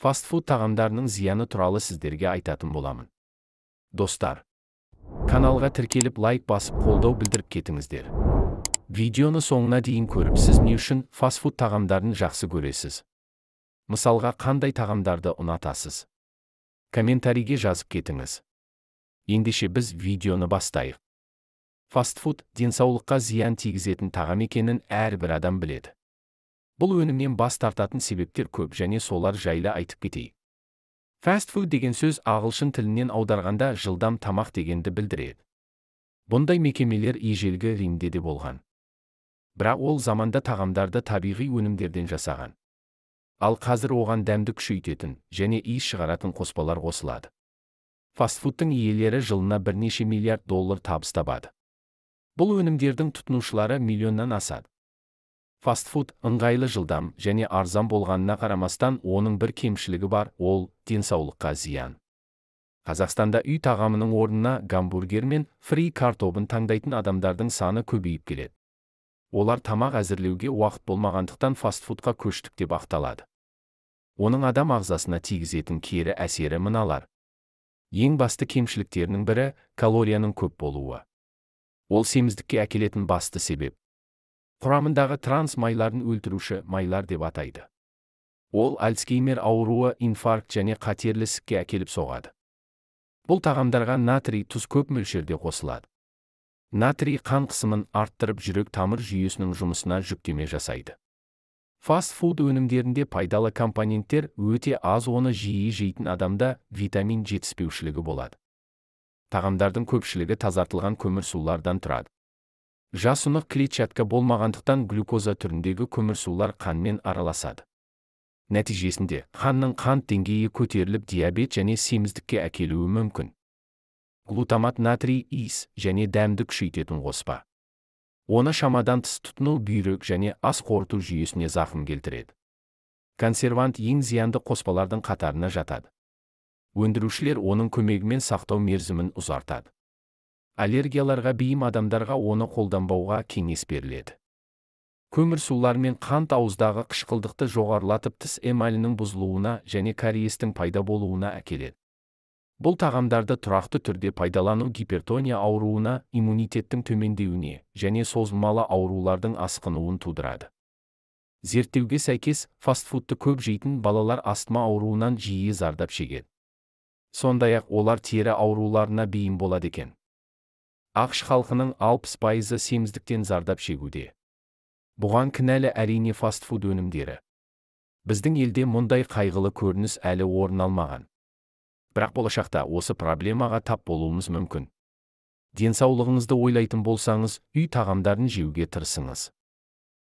Фастфуд тағамдарының зияны туралы сіздерге айтатын боламын. Достар, каналға тіркеліп лайк басып қолдау білдіріп кетіңіздер. Видеоны соңына дейін көріп, сіз не үшін фастфуд тағамдарын жақсы көресіз? Мысалға, қандай тағамдарды ұнатасыз? Комментарийге жазып кетіңіз. Ендеше біз видеоны бастайық. Фастфуд денсаулыққа зиян тигізетін тағам екенін әрбір адам біледі. Бұл өнімнен бас тартатын себептер көп, және солар жайлы айтып кетейік. Фастфуд деген сөз ағылшын тілінен аударғанда жылдам тамақ дегенді білдіреді. Бұндай мекемелер ежелгі Римде де болған. Бірақ ол заманда тағамдарды табиғи өнімдерден жасаған. Ал қазір оған дәмді күшейтетін және иіс шығаратын қоспалар қосылады. Фастфудтың иелері жылына бірнеше миллиард доллар табыс табады. Бұл өнімдердің тұтынушылары миллионнан асады. Фастфуд ыңғайлы, жылдам және арзан болғанына қарамастан, оның бір кемшілігі бар, ол денсаулыққа зиян. Қазақстанда үй тағамының орнына гамбургер мен фри картобын таңдайтын адамдардың саны көбейіп келеді. Олар тамақ әзірлеуге уақыт болмағандықтан фастфудқа көштік деп ақталады. Оның адам ағзасына тигізетін кері әсері мыналар. Ең басты кемшіліктерінің бірі калорияның көп болуы. Ол семіздікке әкелетін басты себеп. Құрамындағы транс майларын өлтіруші майлар деп атайды. Ол Альцгеймер ауруы, инфаркт және қатерлі ісікке әкеліп соғады. Бұл тағамдарға натрий, тұз көп мөлшерде қосылады. Натрий қан қысымын арттырып, жүрек тамыр жүйесінің жұмысына жүктеме жасайды. Фастфуд өнімдерінде пайдалы компоненттер өте аз, оны жиі жейтін адамда витамин жетіспеушілігі болады. Тағамдардың көпшілігі тазартылған көмірсулардан тұрады. Жасұнық клетчатка болмағандықтан глюкоза түріндегі көмірсулар қанмен араласады. Нәтижесінде қанның қант деңгейі көтеріліп, диабет және семіздікке әкелуі мүмкін. Глутамат натрий иіс және дәмді күшейтетін қоспа. Оны шамадан тыс тұтыну бүйрек және ас қорыту жүйесіне зақым келтіреді. Консервант ең зиянды қоспалардың қатарына жатады. Өндірушілер оның көмегімен сақтау мерзімін ұзартады. Аллергияларға бейім адамдарға оны қолданбауға кеңес беріледі. Көмірсулар мен қант ауыздағы қышқылдықты жоғарылатып, тіс эмалінің бұзылуына және кариестің пайда болуына әкеледі. Бұл тағамдарды тұрақты түрде пайдалану гипертония ауруына, иммунитеттің төмендеуіне және созылмалы аурулардың асқынуын тудырады. Зерттеуге сәйкес, фастфудты көп жейтін балалар астма ауруынан жиі зардап шегеді. Сондай-ақ олар тері ауруларына бейім болады екен. ақш халқының 60% семіздіктен зардап шегуде. Бұған кінәлі әрине фастфуд өнімдері. Біздің елде мұндай қайғылы көрініс әлі орын алмаған. Бірақ болашақта осы проблемаға тап болуымыз мүмкін. Денсаулығыңызды ойлайтын болсаңыз, үй тағамдарын жеуге тырысыңыз.